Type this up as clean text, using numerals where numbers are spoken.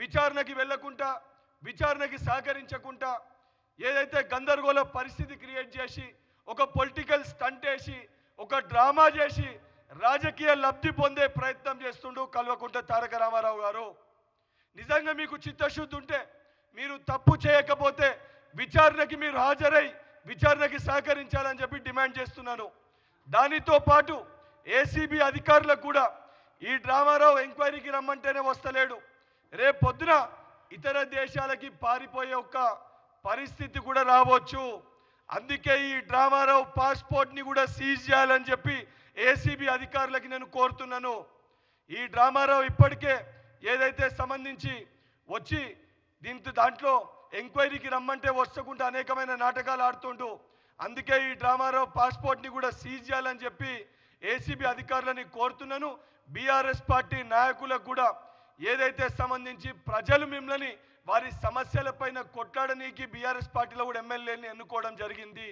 విచారణకి వెళ్ళకుండా విచారణకి సహకరించకుండా ఏదైతే గందరగోళ పరిస్థితి క్రియేట్ చేసి ఒక పొలిటికల్ స్టంట్ వేసి ఒక డ్రామా చేసి రాజకీయ లబ్ధి పొందే ప్రయత్నం చేస్తుండు కల్వకుంట్ల తారక రామారావు గారు. నిజంగా మీకు చిత్తశుద్ధి ఉంటే మీరు తప్పు చేయకపోతే విచారణకి మీరు హాజరై విచారణకి సహకరించాలని చెప్పి డిమాండ్ చేస్తున్నాను. దానితో పాటు ఏసీబీ అధికారులకు కూడా ఈ రామారావు ఎంక్వైరీకి రమ్మంటేనే వస్తలేడు, రేపు పొద్దున ఇతర దేశాలకి పారిపోయే ఒక పరిస్థితి కూడా రావచ్చు. అందుకే ఈ రామారావు పాస్పోర్ట్ని కూడా సీజ్ చేయాలని చెప్పి ఏసీబీ అధికారులకి నేను కోరుతున్నాను. ఈ రామారావు ఇప్పటికే ఏదైతే సంబంధించి వచ్చి దాంట్లో ఎంక్వైరీకి రమ్మంటే వస్తకుండా అనేకమైన నాటకాలు ఆడుతుండు. అందుకే ఈ రామారావు పాస్పోర్ట్ని కూడా సీజ్ చేయాలని చెప్పి ఏసీబీ అధికారులని కోరుతున్నాను. బీఆర్ఎస్ పార్టీ నాయకులకు కూడా ఏదైతే సంబంధించి ప్రజలు మిమ్మల్ని వారి సమస్యలపైన కొట్లాడనీకి బీఆర్ఎస్ పార్టీలో కూడా ఎమ్మెల్యేని ఎన్నుకోవడం జరిగింది.